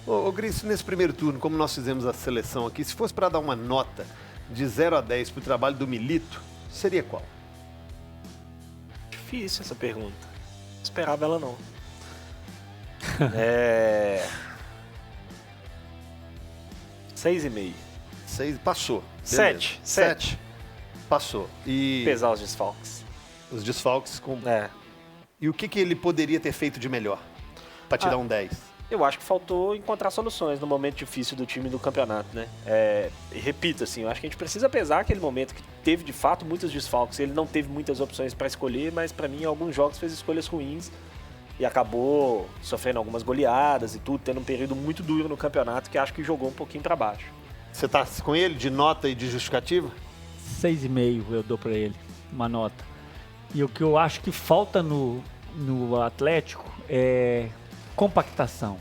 Ô Gris, nesse primeiro turno, como nós fizemos a seleção aqui, se fosse para dar uma nota de 0 a 10 pro trabalho do Milito, seria qual? Difícil essa pergunta. Não esperava ela não. 6,5. 6, passou. 7. 7. Passou. E Pesar os desfalques. os desfalques com... É. E o que ele poderia ter feito de melhor? Para te dar um 10? Eu acho que faltou encontrar soluções no momento difícil do time do campeonato, né? E repito, assim, eu acho que a gente precisa pesar aquele momento que teve, de fato, muitos desfalques. Ele não teve muitas opções para escolher, mas para mim, em alguns jogos fez escolhas ruins e acabou sofrendo algumas goleadas e tudo, tendo um período muito duro no campeonato que acho que jogou um pouquinho para baixo. Você tá com ele de nota e de justificativa? 6,5 eu dou para ele, uma nota. E o que eu acho que falta no Atlético é compactação.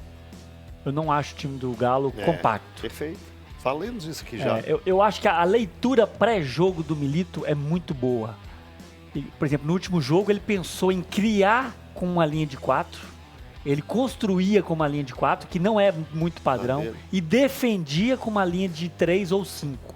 Eu não acho o time do Galo compacto. Perfeito. Falamos disso aqui já. Eu acho que a leitura pré-jogo do Milito é muito boa. E, por exemplo, no último jogo ele pensou em criar com uma linha de 4. Ele construía com uma linha de 4, que não é muito padrão, e defendia com uma linha de 3 ou 5.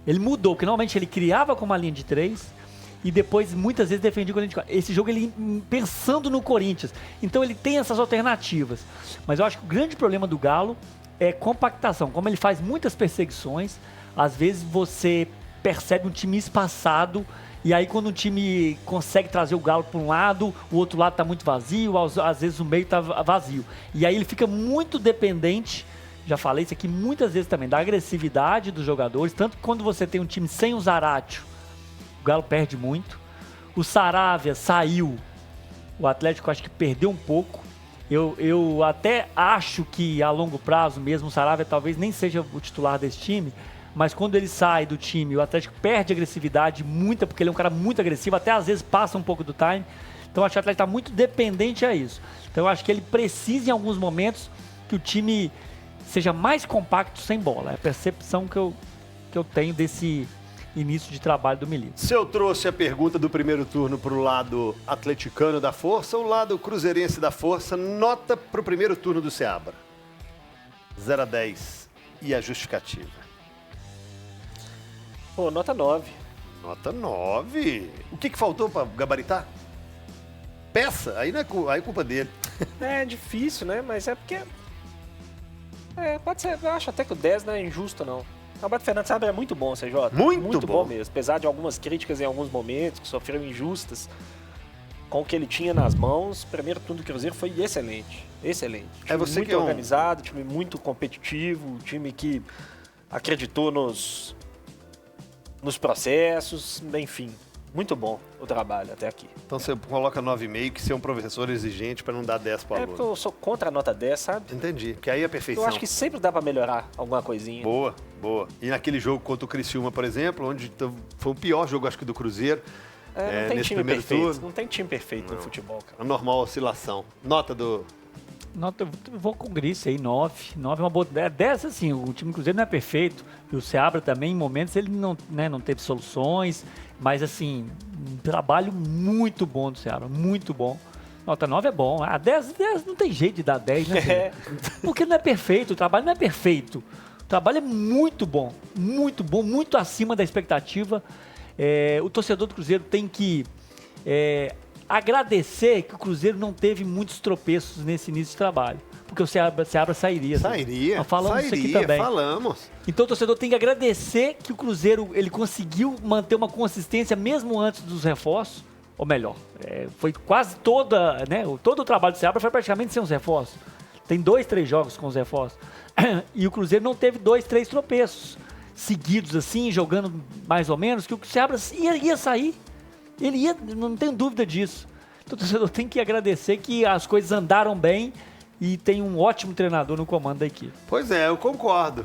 Ele mudou, porque normalmente ele criava com uma linha de 3 e depois muitas vezes defendia com a linha de 4. Esse jogo ele pensando no Corinthians. Então ele tem essas alternativas. Mas eu acho que o grande problema do Galo é compactação. Como ele faz muitas perseguições, às vezes você percebe um time espaçado. E aí quando um time consegue trazer o Galo para um lado, o outro lado está muito vazio, às vezes o meio está vazio. E aí ele fica muito dependente, já falei isso aqui muitas vezes também, da agressividade dos jogadores, tanto que quando você tem um time sem o Zaratio, o Galo perde muito. O Saravia saiu, o Atlético acho que perdeu um pouco. Eu até acho que a longo prazo mesmo o Saravia talvez nem seja o titular desse time, mas quando ele sai do time, o Atlético perde agressividade muita, porque ele é um cara muito agressivo, até às vezes passa um pouco do time. Então acho que o Atlético está muito dependente a isso. Então eu acho que ele precisa em alguns momentos que o time seja mais compacto sem bola. É a percepção que eu tenho desse início de trabalho do Milito. Se eu trouxe a pergunta do primeiro turno para o lado atleticano da força, o lado cruzeirense da força, nota para o primeiro turno do Seabra. 0 a 10. E a justificativa? Pô, nota 9. Nota 9. O que faltou para gabaritar? Peça? Aí não é culpa dele. É difícil, né? Mas é porque... pode ser. Eu acho até que o 10 não é injusto, não. O Roberto Fernandes Seabra é muito bom, CJ. Muito bom mesmo. Apesar de algumas críticas em alguns momentos, que sofreram injustas, com o que ele tinha nas mãos, o primeiro turno do Cruzeiro foi excelente. Excelente. Time você muito que é organizado, time muito competitivo, time que acreditou nos processos, enfim. Muito bom o trabalho até aqui. Então você coloca 9,5, que você é um professor exigente para não dar 10 para o aluno. Porque eu sou contra a nota 10, sabe? Entendi, porque aí é a perfeição. Eu acho que sempre dá para melhorar alguma coisinha. Boa. E naquele jogo contra o Criciúma, por exemplo, onde foi o pior jogo, acho que do Cruzeiro. Não tem nesse time primeiro perfeito. turno. Não tem time perfeito no futebol, cara. A normal oscilação. Nota do... Nota, eu vou com o Gris aí, 9. 9 é uma boa... 10, assim, o time do Cruzeiro não é perfeito. E o Seabra também, em momentos, ele não teve soluções. Mas, assim, um trabalho muito bom do Seabra, muito bom. Nota 9 é bom. 10 não tem jeito de dar 10, né? Porque não é perfeito, o trabalho não é perfeito. O trabalho é muito bom, muito acima da expectativa. O torcedor do Cruzeiro tem que agradecer que o Cruzeiro não teve muitos tropeços nesse início de trabalho. Porque o Seabra sairia. Sairia. Nós falamos isso aqui também. Falamos. Então o torcedor tem que agradecer que o Cruzeiro ele conseguiu manter uma consistência mesmo antes dos reforços. Ou melhor, foi quase todo o trabalho do Seabra foi praticamente sem os reforços. Tem 2, 3 jogos com os reforços. E o Cruzeiro não teve 2, 3 tropeços seguidos assim, jogando mais ou menos, que o Seabra ia sair. Ele ia, não tenho dúvida disso. Então o torcedor tem que agradecer que as coisas andaram bem e tem um ótimo treinador no comando da equipe. Pois é, eu concordo.